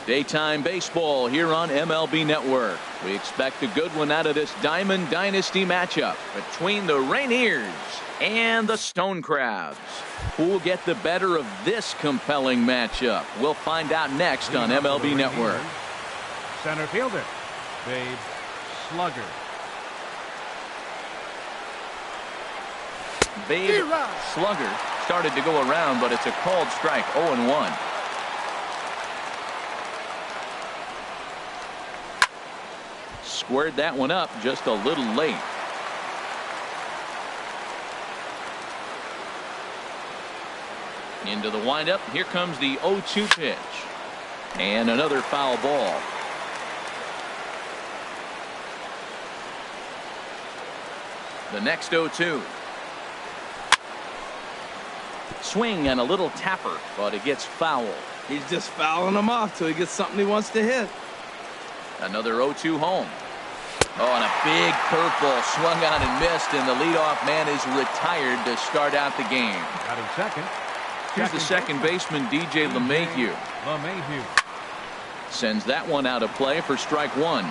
Daytime baseball here on MLB Network. We expect a good one out of this Diamond Dynasty matchup between the Rainiers and the Stone Crabs. Who will get the better of this compelling matchup? We'll find out next on MLB Network. Center fielder, Babe Slugger. Babe Slugger started to go around, but it's a called strike. 0-1. Squared that one up just a little late. Into the windup. Here comes the 0-2 pitch. And another foul ball. The next 0-2. Swing and a little tapper, but it gets foul. He's just fouling them off till he gets something he wants to hit. Another 0-2 home. Oh, and a big curveball swung on and missed, and the leadoff man is retired to start out the game. Out of second. Here's the second baseman, DJ LeMahieu. Sends that one out of play for strike one.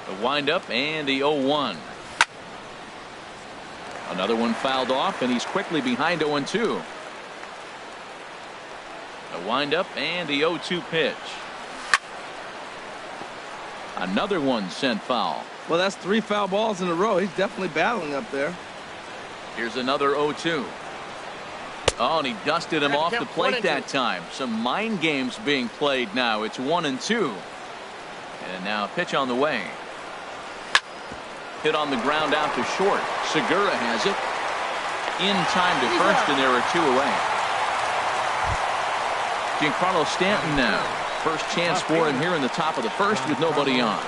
The windup and the 0-1. Another one fouled off, and he's quickly behind 0-2. The windup and the 0-2 pitch. Another one sent foul. Well, that's 3 foul balls in a row. He's definitely battling up there. Here's another 0-2. Oh, and he dusted him off the plate that time. Some mind games being played now. It's 1-2. And now a pitch on the way. Hit on the ground out to short. Segura has it. In time to first, and there are 2 away. Giancarlo Stanton now. First chance for him here in the top of the first with nobody on.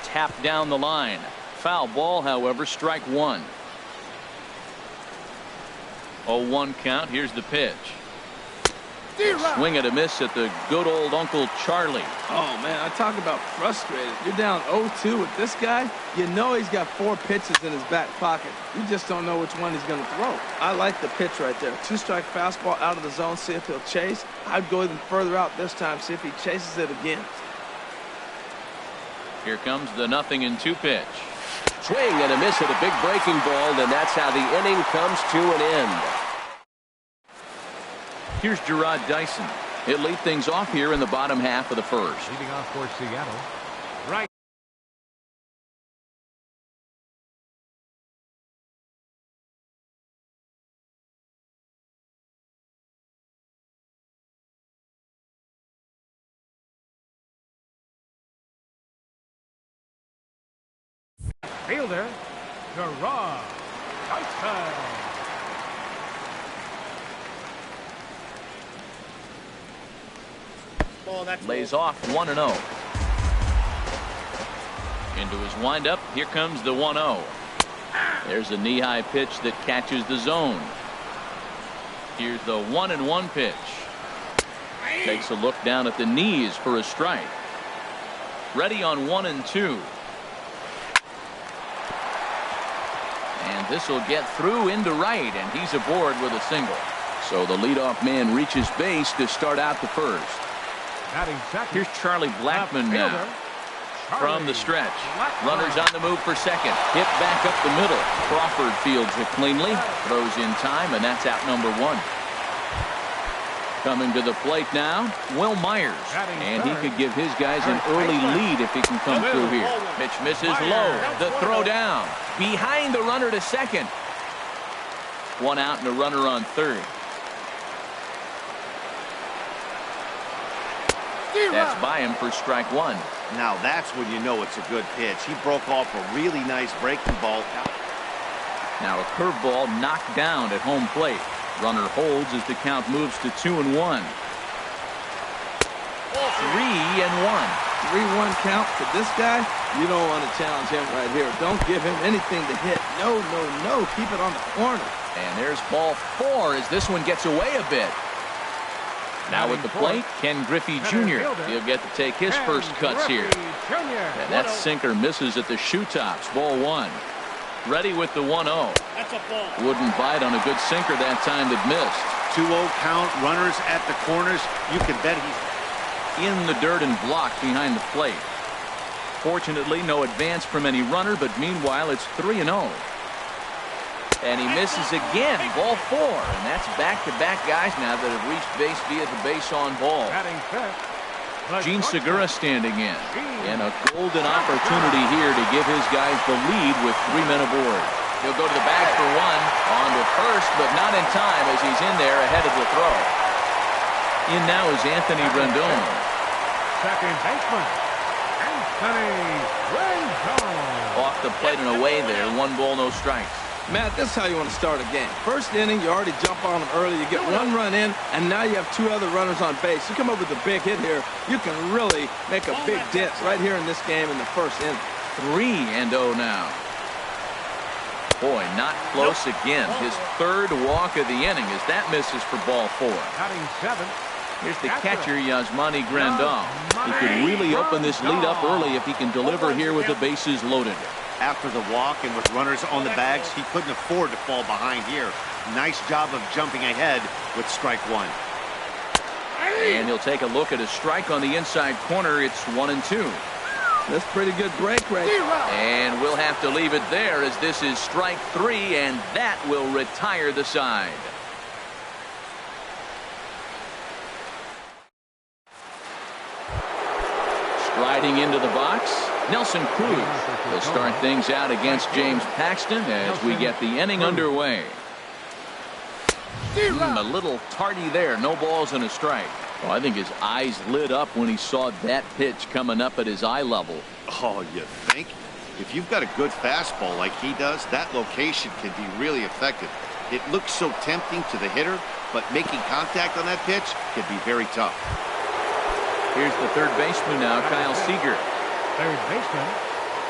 Tap down the line. Foul ball, however, strike one. 0-1 count. Here's the pitch. Swing and a miss at the good old Uncle Charlie. Oh, man, I talk about frustrated. You're down 0-2 with this guy. You know he's got 4 pitches in his back pocket. You just don't know which one he's going to throw. I like the pitch right there. 2-strike fastball out of the zone, see if he'll chase. I'd go even further out this time, see if he chases it again. Here comes the 0-2 pitch. Swing and a miss at a big breaking ball, and that's how the inning comes to an end. Here's Gerard Dyson. He'll lead things off here in the bottom half of the first. Leading off for Seattle. Right fielder, Gerard Dyson. Lays off 1-0. Into his windup. Here comes the 1-0. There's a knee-high pitch that catches the zone. Here's the 1-1 pitch. Takes a look down at the knees for a strike. Ready on 1-2. And this will get through into right, and he's aboard with a single. So the leadoff man reaches base to start out the first. Here's Charlie Blackmon now. From the stretch. Runners on the move for second. Hit back up the middle. Crawford fields it cleanly. Throws in time, and that's out number 1. Coming to the plate now, Will Myers. And he could give his guys an early lead if he can come through here. Pitch misses low. The throw down. Behind the runner to second. 1 out and a runner on third. That's by him for strike 1. Now that's when you know it's a good pitch. He broke off a really nice breaking ball. Now a curveball knocked down at home plate. Runner holds as the count moves to 2-1. 3-1. 3-1 count to this guy. You don't want to challenge him right here. Don't give him anything to hit. No, no, no. Keep it on the corner. And there's ball 4 as this one gets away a bit. Now at the plate, Ken Griffey Jr. He'll get to take his first cuts here. And that sinker misses at the shoe tops. Ball 1. Ready with the 1-0. That's a ball. Wouldn't bite on a good sinker that time that missed. 2-0 count, runners at the corners. You can bet he's in the dirt and blocked behind the plate. Fortunately, no advance from any runner, but meanwhile, it's 3-0. And he misses again, ball 4. And that's back-to-back guys now that have reached base via the base on ball. Batting fifth. Gene Segura standing in. And a golden opportunity here to give his guys the lead with 3 men aboard. He'll go to the bag for 1. On to first, but not in time as he's in there ahead of the throw. In now is Anthony Rendon. Second baseman, Anthony Rendon. Off the plate and away there. 1 ball, no strikes. Matt, this is how you want to start a game. First inning, you already jump on them early. You get 1 run in, and now you have 2 other runners on base. You come up with a big hit here, you can really make a big dent right here in this game in the first inning. 3-0 now. Boy, not close again. His 3rd walk of the inning as that misses for ball 4. Batting seventh. Here's the catcher, Yasmani Grandal. He could really open this lead up early if he can deliver here with the bases loaded. after the walk, and with runners on the bags, he couldn't afford to fall behind here. Nice job of jumping ahead with strike one. And he'll take a look at a strike on the inside corner. It's 1-2. That's pretty good break right there. And we'll have to leave it there as this is strike 3, and that will retire the side. Striding into the box, Nelson Cruz will start things out against James Paxton as we get the inning underway. A little tardy there. No balls and a strike. Well, I think his eyes lit up when he saw that pitch coming up at his eye level. Oh, you think? If you've got a good fastball like he does, that location can be really effective. It looks so tempting to the hitter, but making contact on that pitch can be very tough. Here's the third baseman now, Kyle Seager. Third baseman,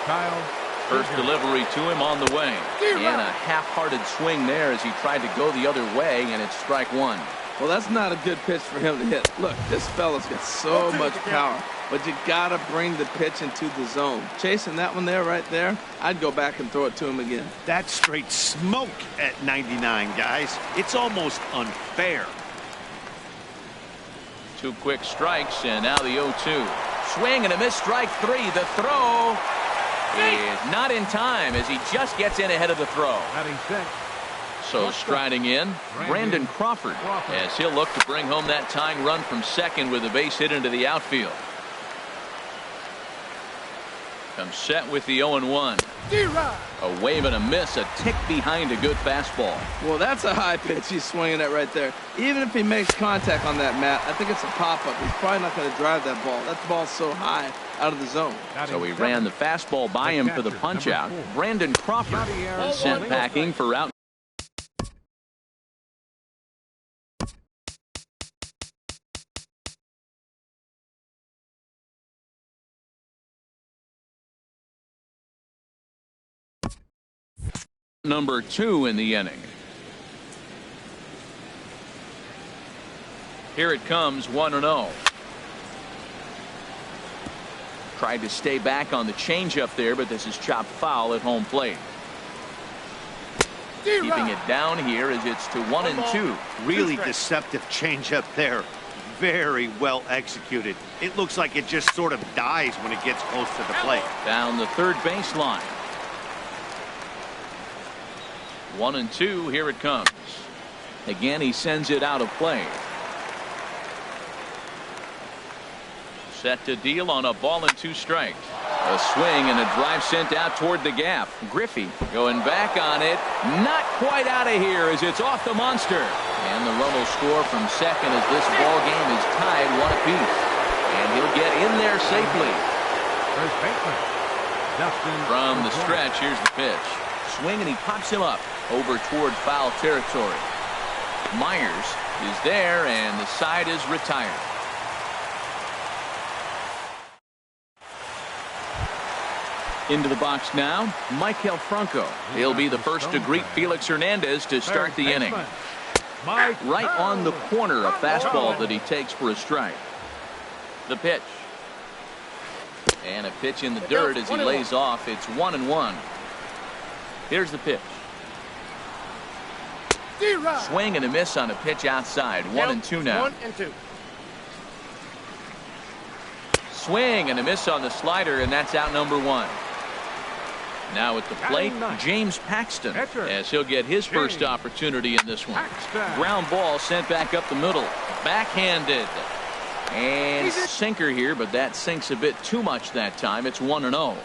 Kyle. First delivery to him on the way. And a half-hearted swing there as he tried to go the other way, and it's strike one. Well, that's not a good pitch for him to hit. Look, this fella's got so much power, but you got to bring the pitch into the zone. Chasing that one there, right there, I'd go back and throw it to him again. That's straight smoke at 99, guys. It's almost unfair. 2 quick strikes, and now the 0-2. Swing and a miss, strike 3. The throw is not in time as he just gets in ahead of the throw. Batting sixth. So striding in, Brandon Crawford, as he'll look to bring home that tying run from second with a base hit into the outfield. Comes set with the 0-1. A wave and a miss, a tick behind a good fastball. Well, that's a high pitch he's swinging at right there. Even if he makes contact on that, Matt, I think it's a pop-up. He's probably not going to drive that ball. That ball's so high out of the zone. So he ran the fastball by him for the punch-out. Brandon Crawford is sent packing for out. Number 2 in the inning. Here it comes, 1-0. Tried to stay back on the changeup there, but this is chopped foul at home plate. Keeping it down here as it's to 1-2. Really deceptive changeup there. Very well executed. It looks like it just sort of dies when it gets close to the plate. Down the third baseline. 1-2. Here it comes. Again, he sends it out of play. Set to deal on a ball and 2 strikes. A swing and a drive sent out toward the gap. Griffey going back on it. Not quite out of here as it's off the monster. And the run will score from second as this ball game is tied 1 apiece. And he'll get in there safely. First baseman, Dustin. From the stretch, here's the pitch. Swing and he pops him up over toward foul territory. Myers is there and the side is retired. Into the box now, Maikel Franco. He'll be the first to greet Felix Hernandez to start the inning. Right on the corner, a fastball that he takes for a strike. The pitch. And a pitch in the dirt as he lays off. It's 1-1. Here's the pitch. Swing and a miss on a pitch outside. 1-2 now. 1-2. Swing and a miss on the slider, and that's out number 1. Now at the plate, James Paxton, as he'll get his first opportunity in this one. Ground ball sent back up the middle. Backhanded. And sinker here, but that sinks a bit too much that time. It's 1-0.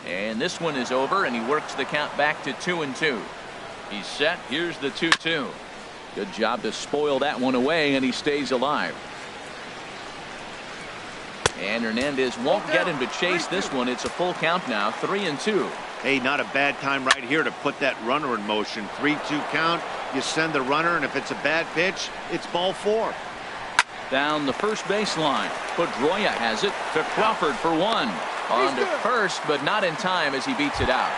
And this one is over, and he works the count back to 2-2. He's set. Here's the 2-2. Good job to spoil that one away, and he stays alive. And Hernandez won't get him to chase this one. It's a full count now, 3-2. Hey, not a bad time right here to put that runner in motion. 3-2 count. You send the runner, and if it's a bad pitch, it's ball 4. Down the first baseline. Pedroia has it to Crawford for 1. On to first, but not in time as he beats it out.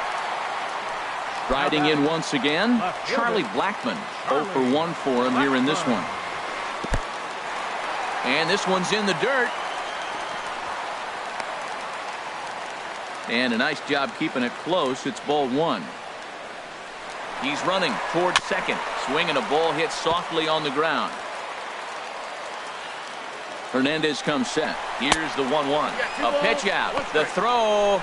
Riding in once again, Charlie Blackmon. 0 for 1 for him here in this one. And this one's in the dirt. And a nice job keeping it close. It's ball 1. He's running towards second. Swinging a ball hit softly on the ground. Hernandez comes set. Here's the 1-1. A pitch out. The throw.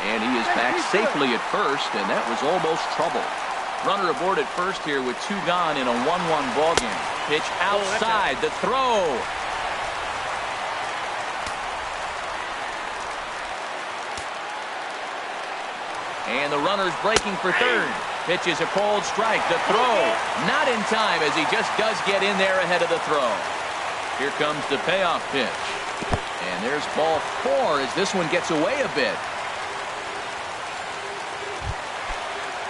And he is back safely at first, and that was almost trouble. Runner aboard at first here with 2 gone in a 1-1 ball game. Pitch outside. The throw. And the runner's breaking for third. Pitch is a cold strike. The throw. Not in time as he just does get in there ahead of the throw. Here comes the payoff pitch. And there's ball 4 as this one gets away a bit.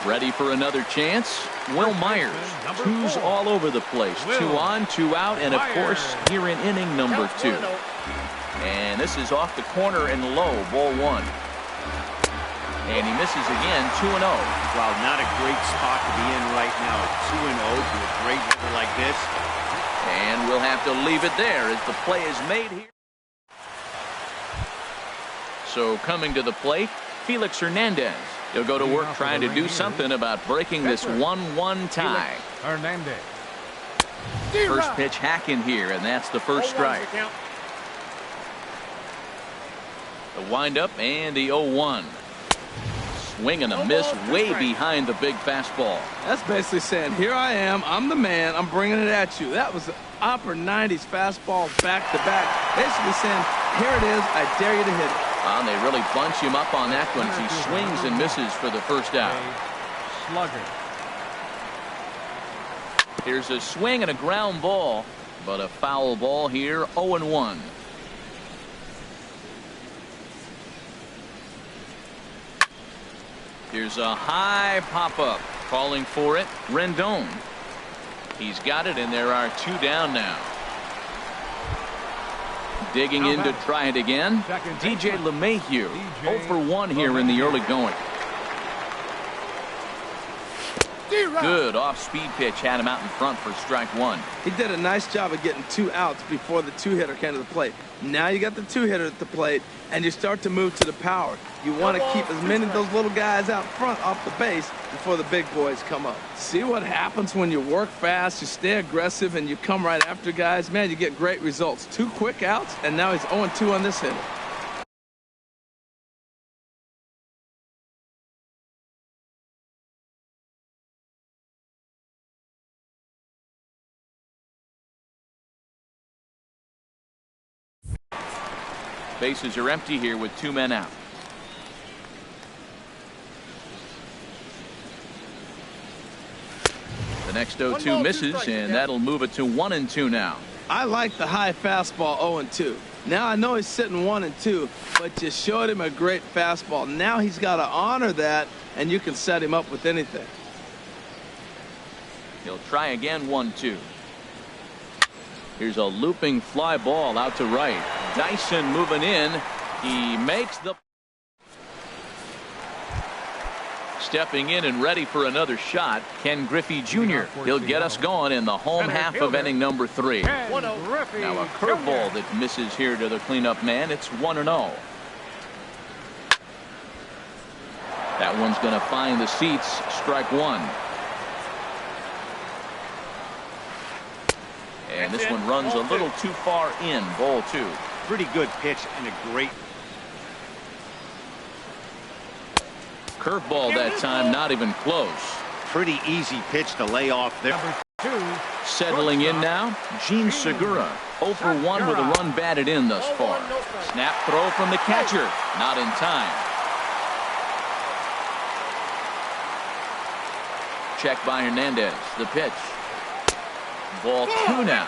Ready for another chance. Will Myers. 2's all over the place. 2 on, 2 out, and of course here in inning number 2. And this is off the corner and low. Ball 1. And he misses again, 2-0. Wow, not a great spot to be in right now. 2-0 to a great hitter like this. And we'll have to leave it there as the play is made here. So coming to the plate, Felix Hernandez. He'll go to work trying to do something about breaking this 1-1 tie. Hernandez. First pitch hack in here, and that's the first strike. The windup and the 0-1. Swing and a miss way behind the big fastball. That's basically saying, here I am, I'm the man, I'm bringing it at you. That was the upper 90s fastball back to back. Basically saying, here it is, I dare you to hit it. And they really bunch him up on that one as he swings and misses for the first out. Slugger. Here's a swing and a ground ball, but a foul ball here, 0-1. Here's a high pop-up. Calling for it, Rendon. He's got it, and there are 2 down now. Digging in to try it again, DJ LeMahieu. 0 for 1 here in the early going. Good off-speed pitch had him out in front for strike 1. He did a nice job of getting 2 outs before the 2-hitter came to the plate. Now you got the 2-hitter at the plate, and you start to move to the power. You want to keep as many of those little guys out front off the base before the big boys come up. See what happens when you work fast, you stay aggressive, and you come right after guys? Man, you get great results. 2 quick outs, and now he's 0-2 on this hitter. Bases are empty here with 2 men out. The next 0-2 misses, and that'll move it to 1-2 now. I like the high fastball 0-2. Now I know he's sitting 1-2, but you showed him a great fastball. Now he's got to honor that, and you can set him up with anything. He'll try again, 1-2. Here's a looping fly ball out to right. Dyson moving in. He makes the... Stepping in and ready for another shot, Ken Griffey Jr. He'll get us going in the home half of inning number 3. Now a curveball that misses here to the cleanup man. It's 1-0. That one's going to find the seats. Strike 1. And this one runs a little too far in. Ball 2. Pretty good pitch and a great... Curveball that time, not even close. Pretty easy pitch to lay off there. Settling in now, Gene Segura. 0 for 1 with a run batted in thus far. Snap throw from the catcher. Not in time. Check by Hernandez. The pitch. Ball 2 now.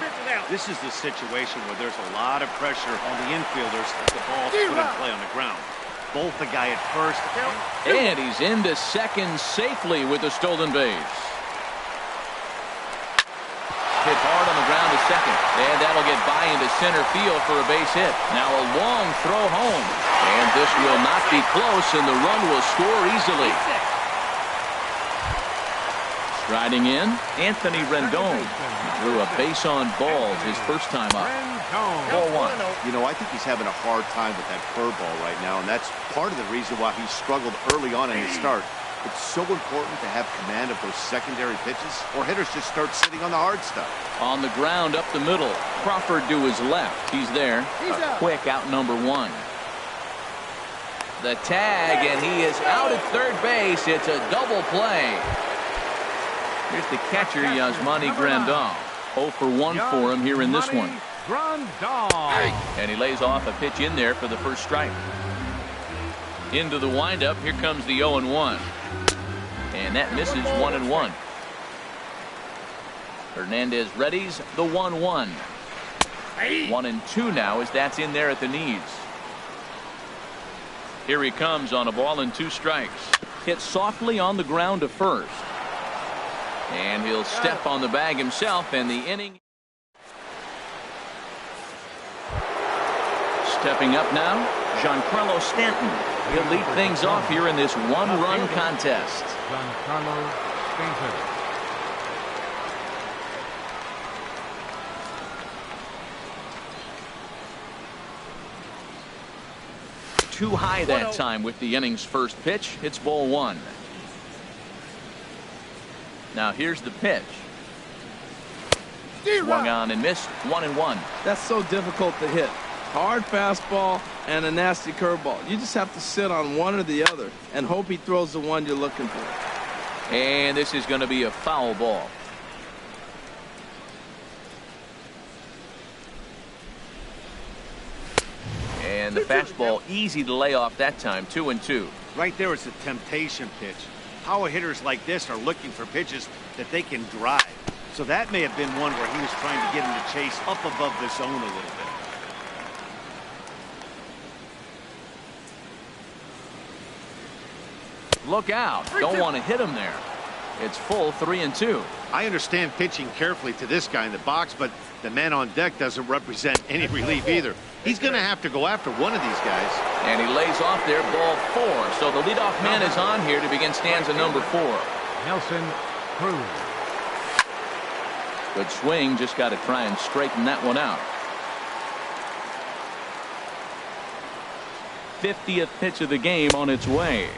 This is the situation where there's a lot of pressure on the infielders as the ball's put in play on the ground. Both the guy at first. And he's into second safely with the stolen base. Hit hard on the ground to second. And that'll get by into center field for a base hit. Now a long throw home. And this will not be close, and the run will score easily. Striding in, Anthony Rendon. He drew a base on balls his first time up. Ball 1. You know, I think he's having a hard time with that curveball right now, and that's part of the reason why he struggled early on in his start. It's so important to have command of those secondary pitches, or hitters just start sitting on the hard stuff. On the ground up the middle. Crawford to his left. He's there. A quick out number 1. The tag, and he is out at third base. It's a double play. Here's the catcher, Yasmani Grandal. 0 for 1 for him here in this one. And he lays off a pitch in there for the first strike. Into the windup. Here comes the 0-1. And that misses 1-1. Hernandez readies the 1-1. 1-2 now as that's in there at the knees. Here he comes on a ball and 2 strikes. Hit softly on the ground to first. And he'll step on the bag himself, and the inning. Stepping up now, Giancarlo Stanton. He'll lead things off here in this 1-run contest. Giancarlo Stanton. Too high that time with the inning's first pitch. It's ball 1. Now here's the pitch. Swung on and missed. 1-1. That's so difficult to hit. Hard fastball and a nasty curveball. You just have to sit on one or the other and hope he throws the one you're looking for. And this is going to be a foul ball. And the fastball easy to lay off that time. 2-2. Right there is a temptation pitch. Power hitters like this are looking for pitches that they can drive. So that may have been one where he was trying to get him to chase up above the zone a little bit. Look out. Don't want to hit him there. It's full 3-2. I understand pitching carefully to this guy in the box, but the man on deck doesn't represent any relief either. He's going to have to go after one of these guys. And he lays off there, ball 4. So the leadoff man is on here to begin stanza number 4. Nelson Cruz. Good swing. Just got to try and straighten that one out. 50th pitch of the game on its way.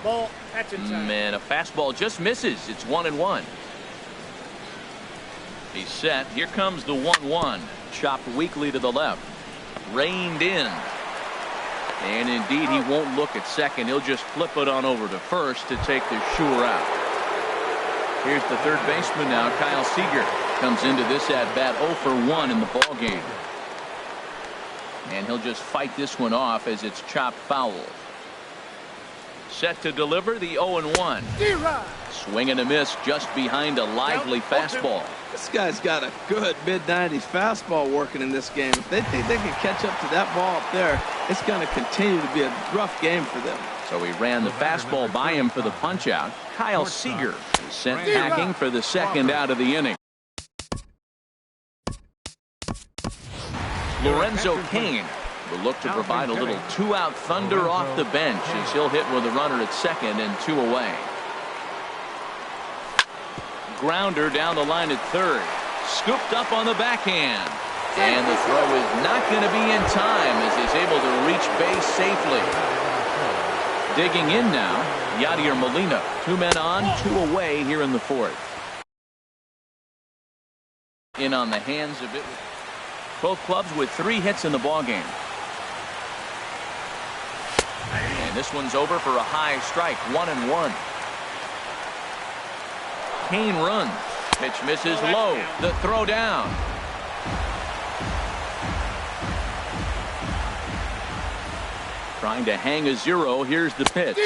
Man, a fastball just misses. It's 1-1. He's set. Here comes the 1-1. Chopped weakly to the left. Reined in. And indeed, he won't look at second. He'll just flip it on over to first to take the sure out. Here's the third baseman now, Kyle Seager. Comes into this at bat 0 for 1 in the ball game. And he'll just fight this one off as it's chopped foul. Set to deliver the 0-1. Swing and a miss just behind a lively fastball. This guy's got a good mid-90s fastball working in this game. If they think they can catch up to that ball up there, it's going to continue to be a rough game for them. So he ran the fastball by him for the punch-out. Kyle Seager sent packing for the second out of the inning. Lorenzo Cain will look to provide a little two-out thunder off the bench as he'll hit with a runner at second and 2 away. Grounder down the line at third. Scooped up on the backhand. And the throw is not going to be in time as he's able to reach base safely. Digging in now, Yadier Molina. 2 men on, 2 away here in the fourth. In on the hands of it. Both clubs with 3 hits in the ballgame. And this one's over for a high strike, 1-1. Cain runs. Pitch misses low. The throw down. Trying to hang a 0. Here's the pitch.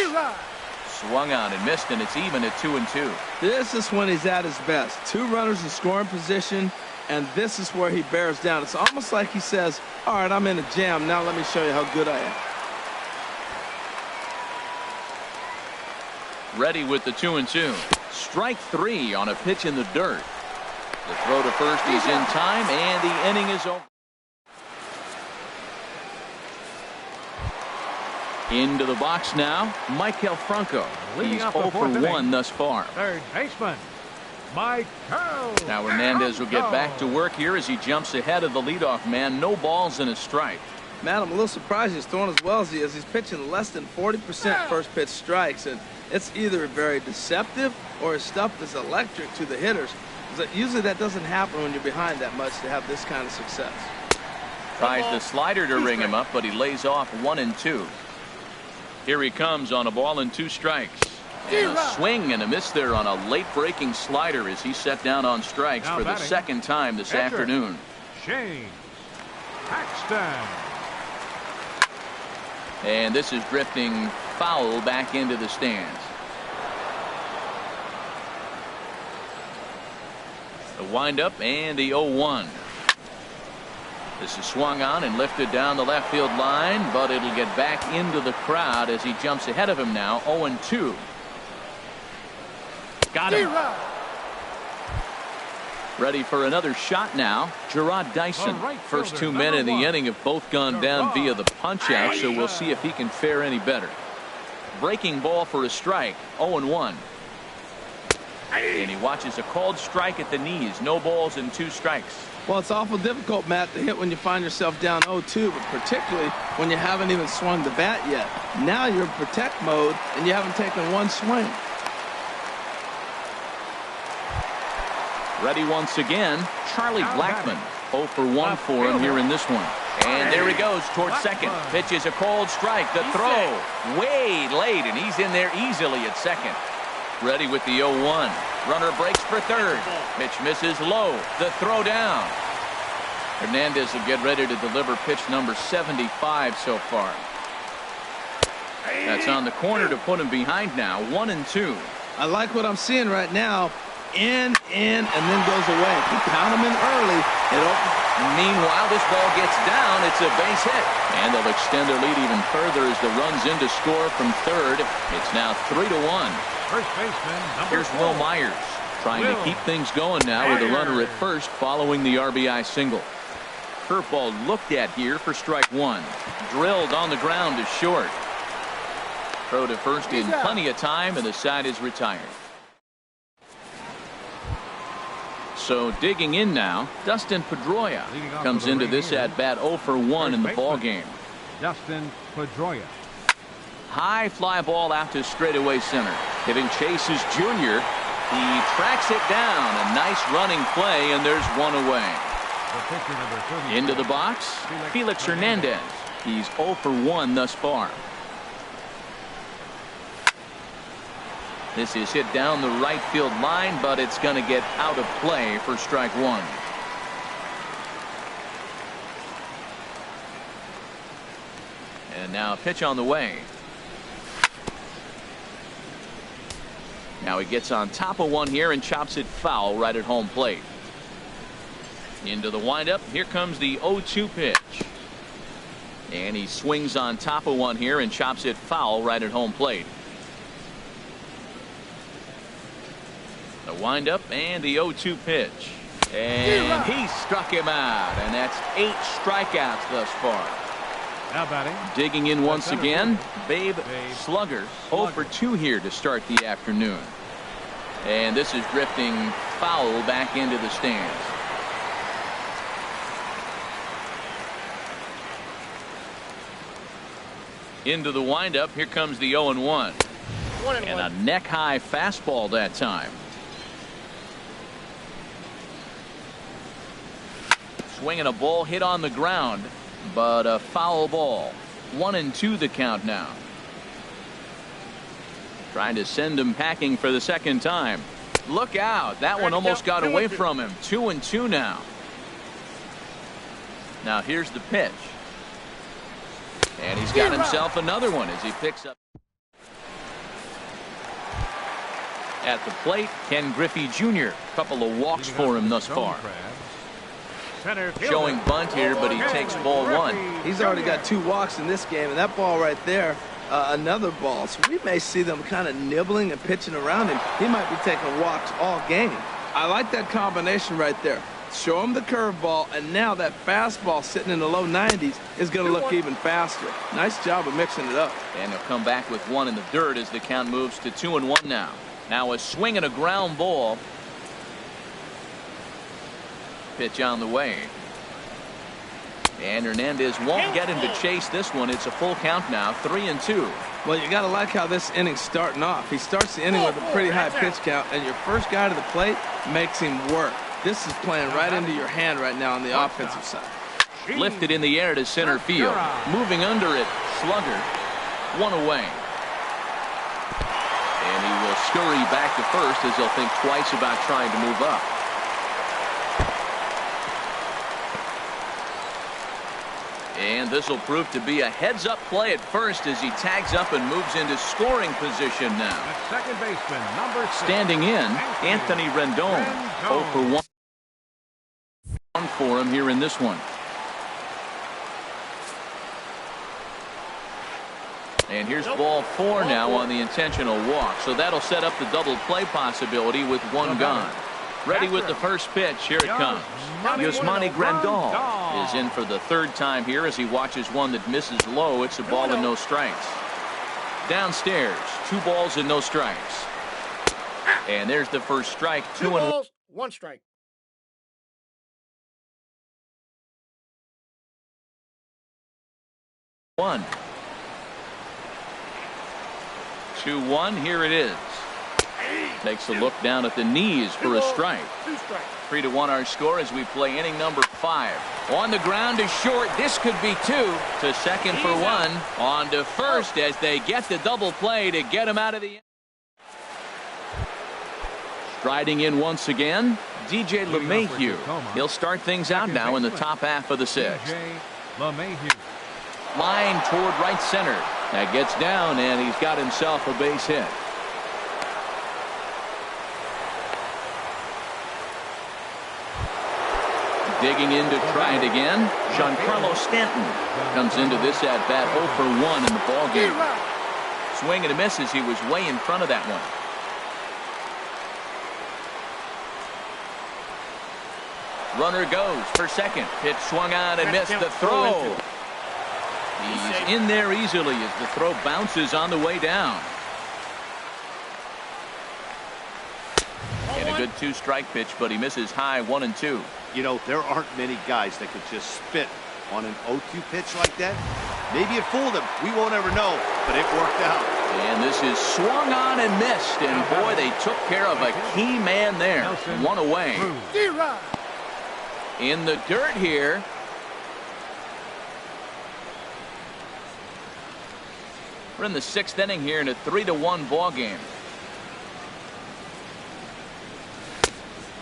Swung on and missed, and it's even at 2-2. This is when he's at his best. 2 runners in scoring position, and this is where he bears down. It's almost like he says, all right, I'm in a jam. Now let me show you how good I am. Ready with the 2-2. Strike 3 on a pitch in the dirt. The throw to first is in time, and the inning is over. Into the box now, Maikel Franco. He's 0 for 1 thus far. Third baseman, Maikel. Now Hernandez will get back to work here as he jumps ahead of the leadoff man. No balls and a strike. Man, I'm a little surprised he's throwing as well as he is. He's pitching less than 40% first pitch strikes, and it's either very deceptive or his stuff is electric to the hitters. Usually that doesn't happen when you're behind that much to have this kind of success. Tries the slider to ring him up, but he lays off 1-2. Here he comes on a ball and 2 strikes. And a swing and a miss there on a late breaking slider as he's set down on strikes for the second time this afternoon. Shane Paxton. And this is drifting foul back into the stands. The windup and the 0-1. This is swung on and lifted down the left field line, but it'll get back into the crowd as he jumps ahead of him now. 0-2. Got him. Ready for another shot now. Gerard Dyson. First 2 men in the inning have both gone down via the punch out, so we'll see if he can fare any better. Breaking ball for a strike. 0-1. And he watches a called strike at the knees. No balls and 2 strikes. Well, it's awful difficult, Matt, to hit when you find yourself down 0-2, but particularly when you haven't even swung the bat yet. Now you're in protect mode, and you haven't taken 1 swing. Ready once again, Charlie Blackmon. 0 for 1 for him here in this one. And there he goes towards second. Pitches a cold strike. The throw way late, and he's in there easily at second. Ready with the 0-1. Runner breaks for third. Pitch misses low. The throw down. Hernandez will get ready to deliver pitch number 75 so far. That's on the corner to put him behind now. 1-2. I like what I'm seeing right now. In, and then goes away. If you count him in early, it opens. Meanwhile, this ball gets down. It's a base hit. And they'll extend their lead even further as the run's in to score from third. It's now 3-1. First baseman, Here's Will Myers trying to keep things going now with a runner at first following the RBI single. Curveball looked at here for strike 1. Drilled on the ground is short. Throw to first in plenty of time, and the side is retired. So digging in now, Dustin Pedroia comes into this at bat 0 for 1 in the ball game. Dustin Pedroia. High fly ball out to straightaway center. Giving Chase's junior. He tracks it down. A nice running play, and there's 1 away. Into the box, Felix Hernandez. He's 0 for 1 thus far. This is hit down the right field line, but it's going to get out of play for strike 1. Now a pitch on the way. Now he gets on top of one here and chops it foul right at home plate. Into the windup. Here comes the 0-2 pitch. And he swings on top of one here and chops it foul right at home plate. The windup and the 0-2 pitch. And he struck him out. And that's 8 strikeouts thus far. Now batting. Digging in once again, Babe Slugger. 0 for 2 here to start the afternoon. And this is drifting foul back into the stands. Into the windup. Here comes the 0-1. And a neck-high fastball that time. Swinging a ball hit on the ground, but a foul ball. 1-2 the count now. Trying to send him packing for the second time. Look out. That one almost got away from him. 2-2 now. Now here's the pitch. And he's got himself another one as he picks up. At the plate, Ken Griffey Jr. Couple of walks for him thus far. Showing bunt here, but he takes ball 1. He's already got 2 walks in this game, and that ball right there, another ball. So we may see them kind of nibbling and pitching around him. He might be taking walks all game. I like that combination right there. Show him the curveball, and now that fastball sitting in the low 90s is going to look even faster. Nice job of mixing it up. And he'll come back with 1 in the dirt as the count moves to 2-1 now. Now a swing and a ground ball. Pitch on the way. And Hernandez won't get him to chase this one. It's a full count now, 3-2. Well, you got to like how this inning's starting off. He starts the inning with a pretty high pitch count, and your first guy to the plate makes him work. This is playing right into your hand right now on the offensive side. Lifted in the air to center field. Moving under it, Slugger. 1 away. And he will scurry back to first as he'll think twice about trying to move up. And this will prove to be a heads-up play at first as he tags up and moves into scoring position now. At second baseman, number 6. Standing in, Anthony Rendon. 0 for 1. 1 for him here in this one. And here's ball 4 now on the intentional walk. So that'll set up the double play possibility with 1 gone. Ready with the first pitch. Here it comes. Yasmani Grandal is in for the 3rd time here as he watches one that misses low. It's a ball and no strikes. Downstairs, 2 balls and no strikes. And there's the first strike. 2 balls, 1 strike. One. 2-1. Here it is. Takes a look down at the knees for a strike. 2 strikes. 3-1 our score as we play inning number 5. On the ground to short. This could be 2. To second for 1. On to first as they get the double play to get him out of the. Striding in once again, DJ LeMahieu. He'll start things out now in the top half of the 6th. Line toward right center. That gets down, and he's got himself a base hit. Digging in to try it again. Giancarlo Stanton comes into this at-bat 0 for 1 in the ballgame. Swing and a miss as he was way in front of that one. Runner goes for second. Pitch swung on and missed the throw. He's in there easily as the throw bounces on the way down. And a good 2-strike pitch, but he misses high 1-2. You know, there aren't many guys that could just spit on an 0-2 pitch like that. Maybe it fooled him. We won't ever know, but it worked out. And this is swung on and missed. And boy, they took care of a key man there. 1 away. In the dirt here. We're in the 6th inning here in a 3-1 ball game.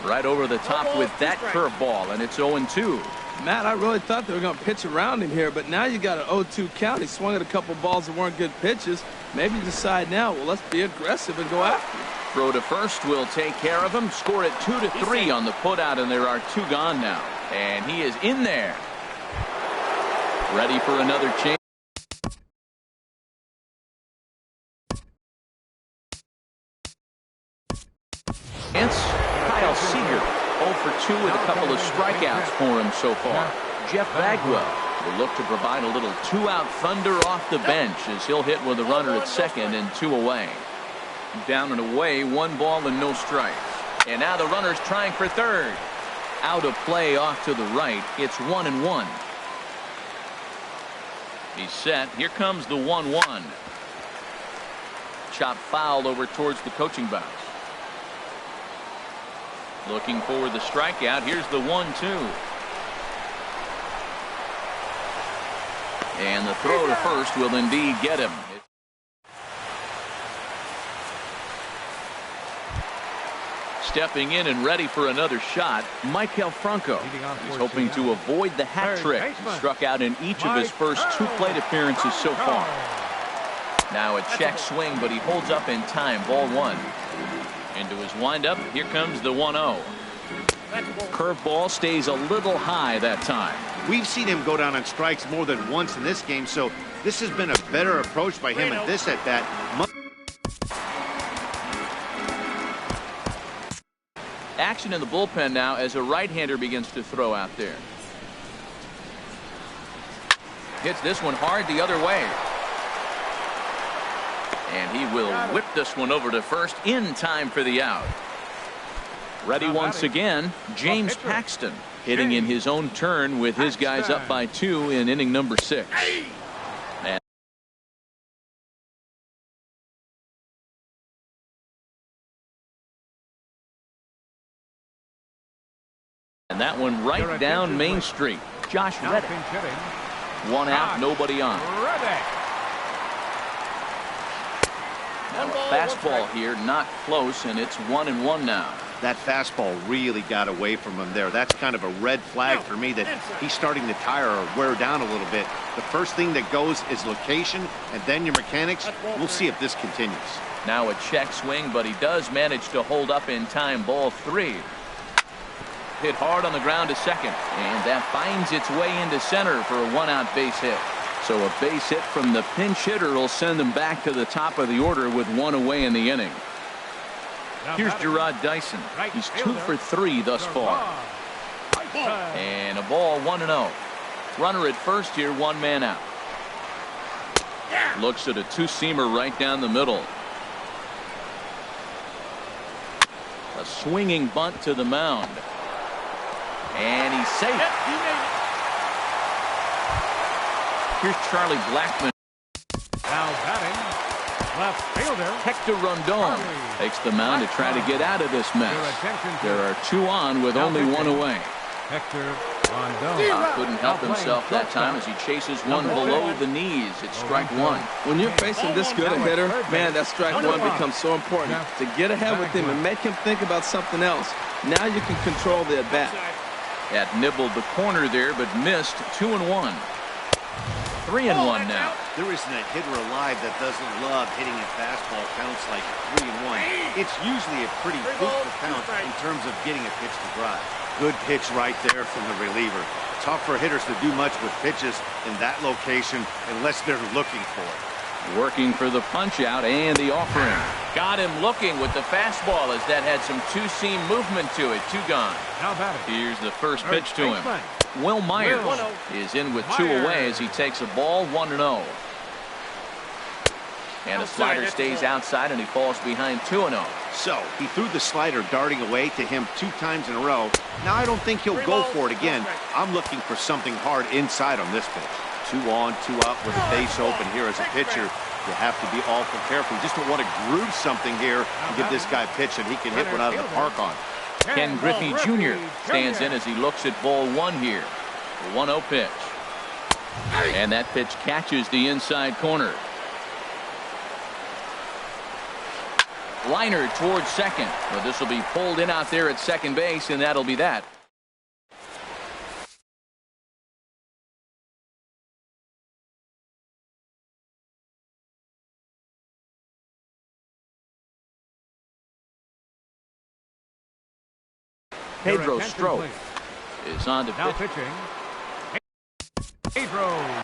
Right over the top with that curveball, and it's 0-2. Matt, I really thought they were going to pitch around him here, but now you got an 0-2 count. He swung at a couple balls that weren't good pitches. Maybe decide now, well, let's be aggressive and go after him. Throw to first will take care of him. Score it 2-3 on the putout, and there are 2 gone now. And he is in there. Ready for another chance. Kyle Seager, 0 for 2 with a couple of strikeouts for him so far. Jeff Bagwell will look to provide a little 2-out thunder off the bench as he'll hit with a runner at second and 2 away. Down and away, 1 ball and no strikes. And now the runner's trying for third. Out of play off to the right. It's 1-1. He's set. Here comes the 1-1. Chop foul over towards the coaching box. Looking for the strikeout. Here's the 1-2. And the throw to first will indeed get him. Stepping in and ready for another shot, Maikel Franco. He's hoping to avoid the hat trick. He struck out in each of his first 2 plate appearances so far. Now a check swing, but he holds up in time. Ball 1. Into his windup. Here comes the 1-0. Curveball stays a little high that time. We've seen him go down on strikes more than once in this game, so this has been a better approach by him at this at bat. Action in the bullpen now as a right-hander begins to throw out there. Hits this one hard the other way. And he will whip this one over to first in time for the out. Ready once again, James Paxton hitting in his own turn with his guys up by 2 in inning number 6. And that one right down Main Street. Josh Reddick. 1 out, nobody on. Now a fastball here, not close, and it's 1-1 now. That fastball really got away from him there. That's kind of a red flag for me that he's starting to tire or wear down a little bit. The first thing that goes is location, and then your mechanics. We'll see if this continues. Now a check swing, but he does manage to hold up in time. Ball 3. Hit hard on the ground to second, and that finds its way into center for a 1-out base hit. So a base hit from the pinch hitter will send them back to the top of the order with 1 away in the inning. Here's Gerard Dyson. He's 2 for 3 thus far. And a ball, 1-0. Runner at first here, 1 man out. Looks at a 2-seamer right down the middle. A swinging bunt to the mound. And he's safe. Here's Charlie Blackmon. Now batting, left fielder Hector Rondon takes the mound to try to get out of this mess. There are 2 on with only 1 away. Hector Rondon Couldn't help himself that time as he chases one below the knees. It's strike 1. When you're facing this good a hitter, man, that strike 1 becomes so important. To get ahead with him and make him think about something else. Now you can control the at-bat. That nibbled the corner there, but missed. 2-1. 3-1 now. There isn't a hitter alive that doesn't love hitting a fastball counts like 3-1. It's usually a pretty fruitful count in terms of getting a pitch to drive. Good pitch right there from the reliever. Tough for hitters to do much with pitches in that location unless they're looking for it. Working for the punch out and the offering. Got him looking with the fastball as that had some 2-seam movement to it. 2 gone. Here's the first pitch to him. Will Myers is in with 2 away as he takes a ball. 1-0. And the slider stays outside and he falls behind 2-0. So he threw the slider darting away to him 2 times in a row. Now I don't think he'll go for it again. I'm looking for something hard inside on this pitch. 2 on, 2 up with a base open here as a pitcher. You have to be awful careful. You just don't want to groove something here and give this guy a pitch and he can hit one out of the park on. Ken Griffey Jr. stands in as he looks at ball 1 here. 1-0 pitch. And that pitch catches the inside corner. Liner towards second. Well, this will be pulled in out there at second base, and that'll be that. Pedro attention, Strop please. is on to Now pitch. pitching. Pedro.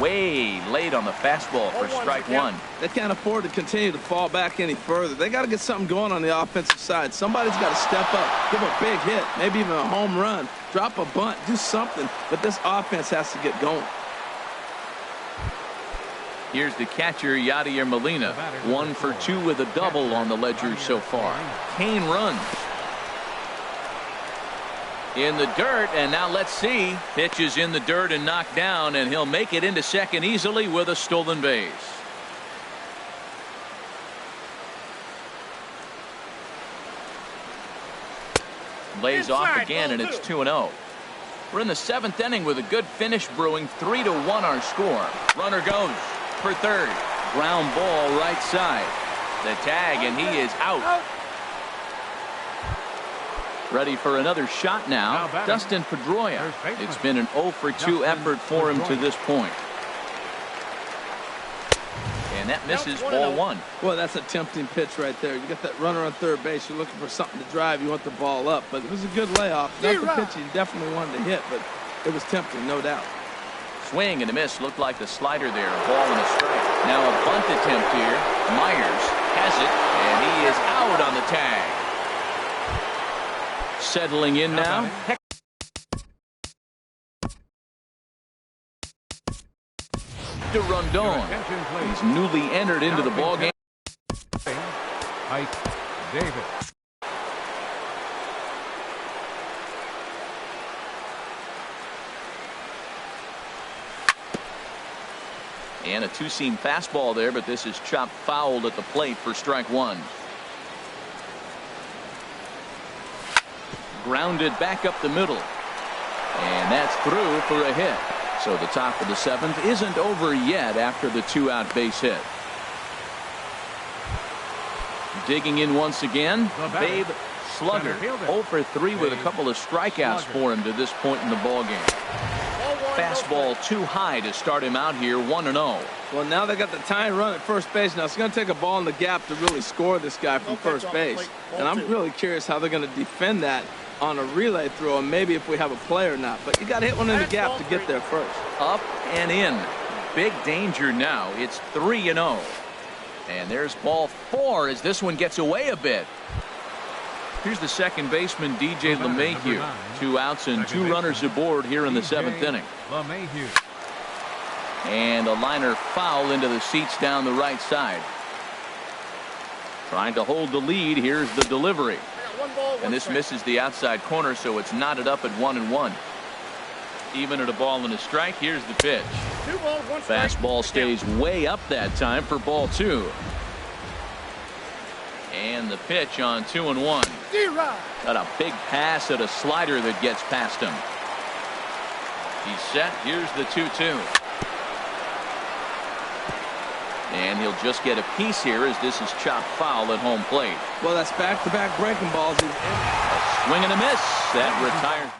Way late on the fastball for strike one. They can't afford to continue to fall back any further. They got to get something going on the offensive side. Somebody's got to step up, give a big hit, maybe even a home run, drop a bunt, do something. But this offense has to get going. Here's the catcher, Yadier Molina. 1 for 2 with a double on the ledger so far. Kane runs. In the dirt, and now let's see. Pitch is in the dirt and knocked down, and he'll make it into second easily with a stolen base. Lays off again, and it's 2-0. We're in the 7th inning with a good finish brewing. 3-1 our score. Runner goes for third. Ground ball right side. The tag, and he is out. Ready for another shot now. Dustin Pedroia. It's been an 0 for 2 effort for him to this point. And that misses, ball one. Well, that's a tempting pitch right there. You got that runner on third base. You're looking for something to drive. You want the ball up. But it was a good layoff. Not the pitch he definitely wanted to hit, but it was tempting, no doubt. Swing and a miss. Looked like the slider there. A ball and a strike. Now a bunt attempt here. Myers has it, and he is out on the tag. Settling in now. To Rondon. He's newly entered into the ballgame. Ike Davis. And a two-seam fastball there, but this is chopped fouled at the plate for strike one. Grounded back up the middle. And that's through for a hit. So the top of the 7th isn't over yet after the 2-out base hit. Digging in once again, Babe Slugger. 0 for 3 with a couple of strikeouts for him to this point in the ballgame. Fastball too high to start him out here, 1-0. Well, now they got the tying run at first base. Now it's going to take a ball in the gap to really score this guy from first base. And I'm really curious how they're going to defend that on a relay throw, and maybe if we have a play or not. But you got to hit one in the gap to get there first. Up and in. Big danger now. It's 3-0. And there's ball 4 as this one gets away a bit. Here's the second baseman, DJ LeMahieu. 2 outs and 2 runners aboard here in the 7th inning. And a liner foul into the seats down the right side. Trying to hold the lead. Here's the delivery. And this misses the outside corner, so it's knotted up at 1-1. Even at a ball and a strike. Here's the pitch. Fastball stays way up that time for ball 2. And the pitch on 2-1. Got a big pass at a slider that gets past him. He's set. Here's the 2-2. And he'll just get a piece here as this is chopped foul at home plate. Well, that's back-to-back breaking balls. A swing and a miss. That retires.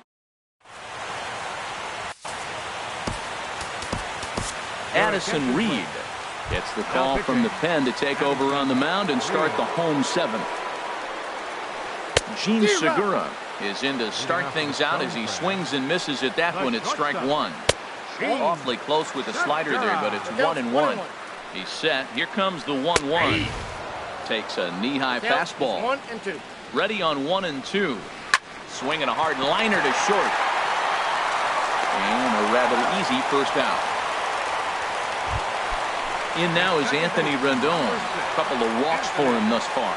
Addison Reed gets the call from the pen to take over on the mound and start the home 7th. Gene Segura is in to start things out as he swings and misses at that one at strike 1. Awfully close with the slider there, but it's 1-1. He's set. Here comes the 1-1. Takes a knee-high fastball. 1-2. Ready on 1-2. Swinging a hard liner to short. And a rather easy first out. In now is Anthony Rendon. A couple of walks for him thus far.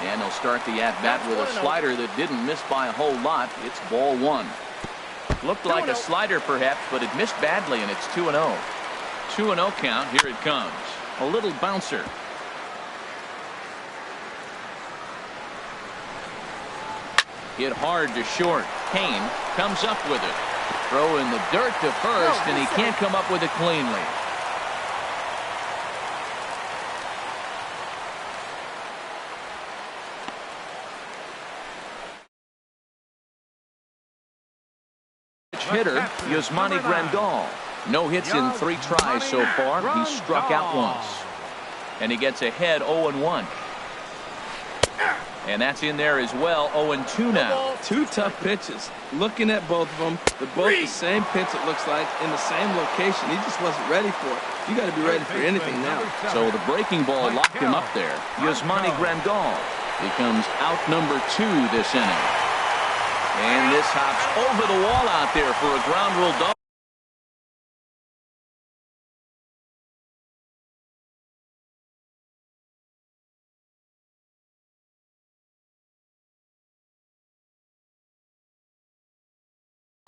And he'll start the at-bat with a slider that didn't miss by a whole lot. It's ball 1. Looked like a slider perhaps, but it missed badly, and it's 2-0. 2-0 count. Here it comes. A little bouncer. Hit hard to short. Kane comes up with it. Throw in the dirt to first, and he can't come up with it cleanly. Hitter, Yasmani Grandal. No hits in 3 tries so far. He's struck out once. And he gets ahead 0-1. And that's in there as well, 0-2 now. 2 tough pitches. Looking at both of them, they're both the same pitch, it looks like, in the same location. He just wasn't ready for it. You got to be ready for anything now. So the breaking ball locked him up there. Yasmani Grandal becomes out number 2 this inning. And this hops over the wall out there for a ground rule double.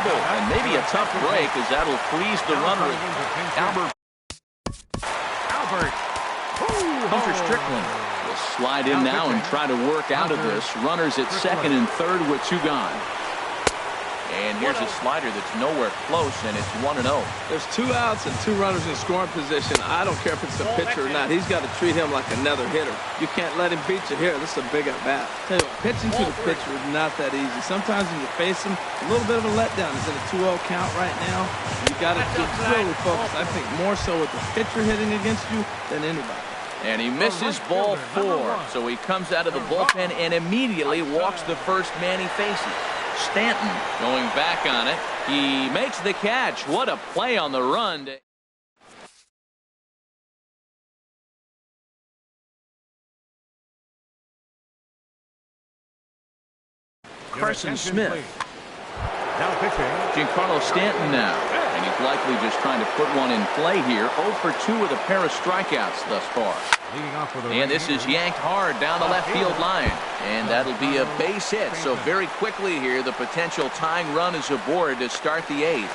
And maybe a tough break, as that'll freeze the runner. Albert. Hunter Strickland will slide in now and try to work out of this. Runners at second and third with 2 gone. And here's a slider that's nowhere close, and it's 1-0. There's 2 outs and 2 runners in scoring position. I don't care if it's a pitcher or not. He's got to treat him like another hitter. You can't let him beat you here. This is a big at-bat. Tell you what, pitching to the pitcher is not that easy. Sometimes when you face him, a little bit of a letdown. He's in a 2-0 count right now. You got to really focus, I think, more so with the pitcher hitting against you than anybody. And he misses ball 4. So he comes out of the bullpen and immediately walks the first man he faces. Stanton going back on it. He makes the catch. What a play on the run. Carson Smith. Now pitching. Giancarlo Stanton now. And he's likely just trying to put one in play here. 0 for 2 with a pair of strikeouts thus far. And this is yanked hard down the left field line. And that'll be a base hit. So very quickly here, the potential tying run is aboard to start the 8th.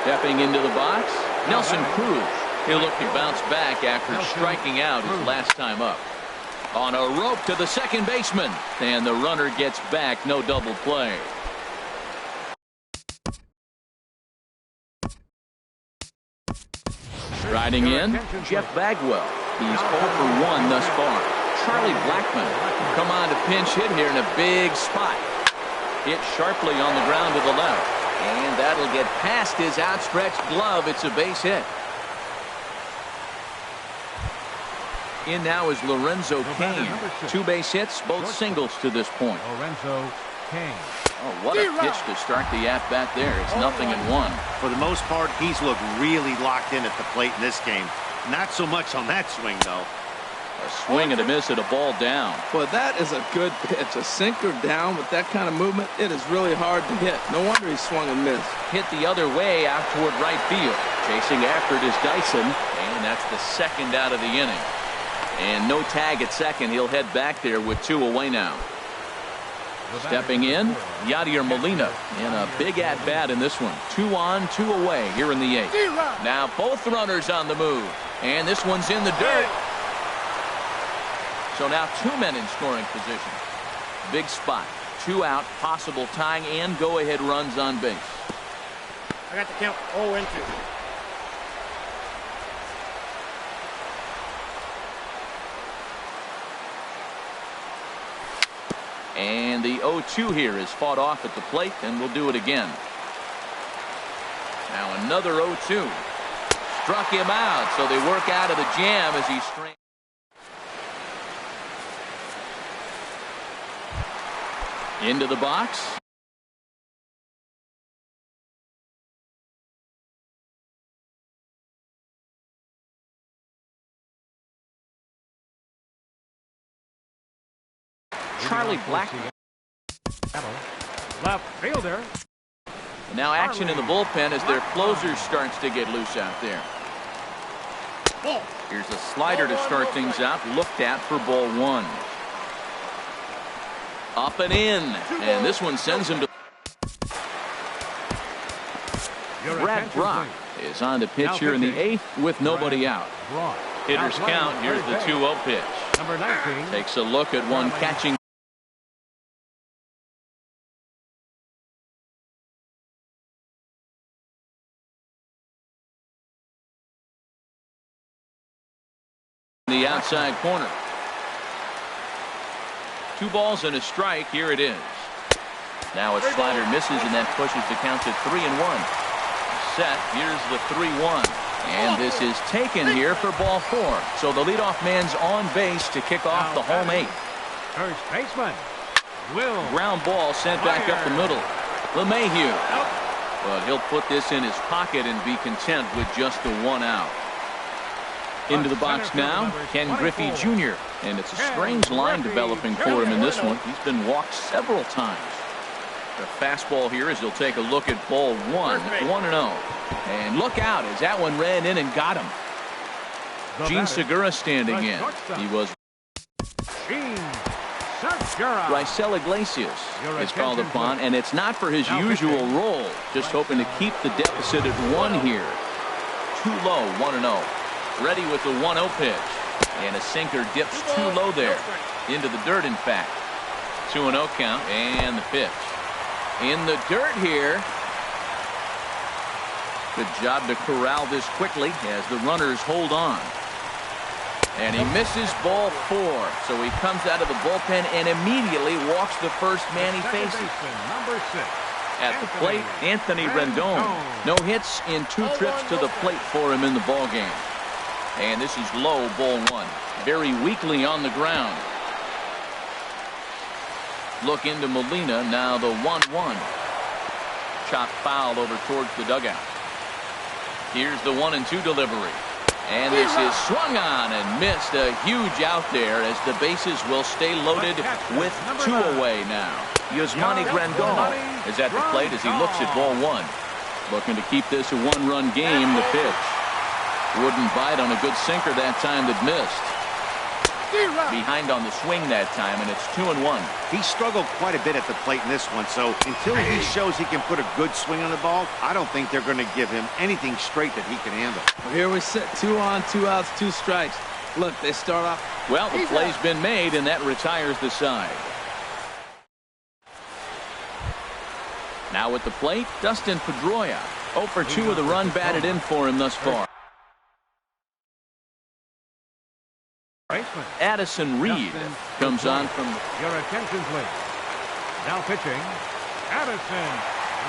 Stepping into the box, Nelson Cruz. He'll look to bounce back after striking out his last time up. On a rope to the second baseman. And the runner gets back. No double play. Riding in, Jeff Bagwell. He's 0 for 1 thus far. Charlie Blackmon come on to pinch hit here in a big spot. Hit sharply on the ground to the left. And that'll get past his outstretched glove. It's a base hit. In now is Lorenzo Cain. 2 base hits, both singles to this point. Lorenzo Cain. Oh, what a pitch to start the at-bat there. It's 0-1. For the most part, he's looked really locked in at the plate in this game. Not so much on that swing, though. A swing and a miss at a ball down. Well, that is a good pitch. A sinker down with that kind of movement, it is really hard to hit. No wonder he swung and missed. Hit the other way out toward right field. Chasing after it is Dyson, and that's the second out of the inning. And no tag at second. He'll head back there with 2 away now. Stepping in, Yadier Molina in a big at-bat in this one. 2 on, 2 away here in the 8th. Now both runners on the move. And this one's in the dirt. So now 2 men in scoring position. Big spot. 2 out, possible tying and go-ahead runs on base. I got the count 0-2. And the 0-2 here is fought off at the plate, and we'll do it again. Now another 0-2. Struck him out, so they work out of the jam as he strains. Into the box. Charlie Blackmon. Left fielder. Now action in the bullpen as their closer starts to get loose out there. Here's a slider to start things out. Looked at for ball 1. Up and in. And this one sends him to. Brad Brock is on to pitch here in the 8th with nobody out. Hitter's count. Here's the 2-0 pitch. Number 19. Takes a look at one catching. The outside corner. 2 balls and a strike. Here it is. Now a slider misses, and that pushes the count to 3-1. Set. Here's the 3-1. And this is taken here for ball 4. So the leadoff man's on base to kick off the home 8th. First baseman. Will. Ground ball sent back up the middle. LeMahieu. But he'll put this in his pocket and be content with just the 1 out. Into the box now, Ken Griffey Jr. And it's a strange line developing for him in this one. He's been walked several times. The fastball here as he'll take a look at ball 1, 1-0. And look out as that one ran in and got him. Gene Segura standing in. He was Raisel Iglesias is called upon, and it's not for his usual role. Just hoping to keep the deficit at 1 here. Too low, 1-0. Ready with the 1-0 pitch. And a sinker dips too low there. Into the dirt, in fact. 2-0 count, and the pitch. In the dirt here. Good job to corral this quickly as the runners hold on. And he misses ball 4. So he comes out of the bullpen and immediately walks the first man he faces. Number 6. At the plate, Anthony Rendon. No hits in 2 trips to the plate for him in the ballgame. And this is low, ball 1. Very weakly on the ground. Look into Molina, now the 1-1. Chopped foul over towards the dugout. Here's the 1-2 delivery. And this is swung on and missed. A huge out there as the bases will stay loaded with 2 away now. Yasmani Grandal is at the plate as he looks at ball 1. Looking to keep this a 1-run game. The pitch. Wouldn't bite on a good sinker that time that missed. Behind on the swing that time, and it's 2-1. He struggled quite a bit at the plate in this one, so until he shows he can put a good swing on the ball, I don't think they're going to give him anything straight that he can handle. Well, here we sit, 2 on, 2 outs, 2 strikes. Look, they start off. Well, the play's been made, and that retires the side. Now at the plate, Dustin Pedroia. 0 for 2 of the run batted in for him thus far. Addison Reed comes on from. Your attention, please. Now pitching, Addison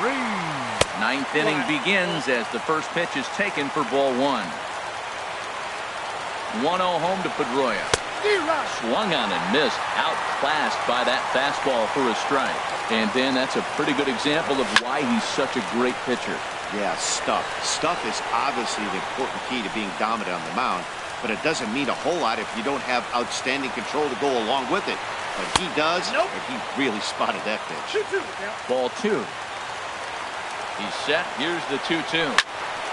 Reed. 9th inning begins as the first pitch is taken for ball 1. 1-0 home to Pedroia. Swung on and missed. Outclassed by that fastball for a strike. And then that's a pretty good example of why he's such a great pitcher. Yeah, stuff. Stuff is obviously the important key to being dominant on the mound. But it doesn't mean a whole lot if you don't have outstanding control to go along with it. But he does, and he really spotted that pitch. Ball 2. He's set. Here's the 2-2.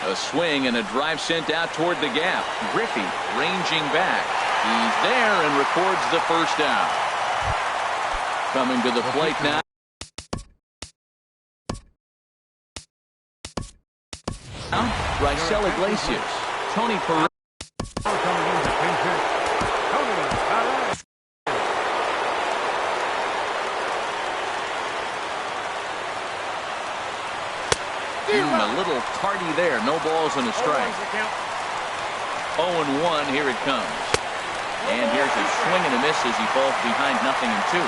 A swing and a drive sent out toward the gap. Griffey ranging back. He's there and records the first out. Coming to the plate now. Raisel Iglesias. Tony Perez. A little tardy there. No balls and a strike. 0-1. Here it comes. And here's a swing and a miss as he falls behind 0-2.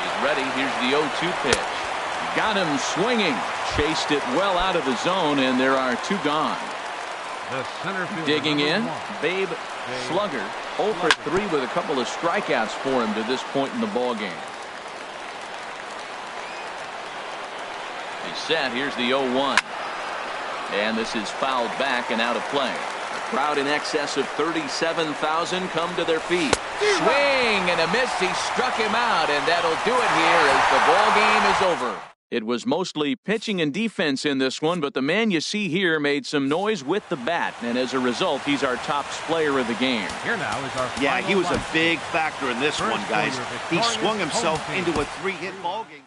He's ready. Here's the 0-2 pitch. Got him swinging. Chased it well out of the zone, and there are 2 gone. Digging in, Babe Slugger. 0 for 3 with a couple of strikeouts for him to this point in the ballgame. He's set. Here's the 0-1. And this is fouled back and out of play. A crowd in excess of 37,000 come to their feet. Swing and a miss. He struck him out, and that'll do it here as the ball game is over. It was mostly pitching and defense in this one, but the man you see here made some noise with the bat, and as a result, he's our top player of the game. Here now is our he was a big factor in this one, guys. He swung himself into a 3-hit ball game.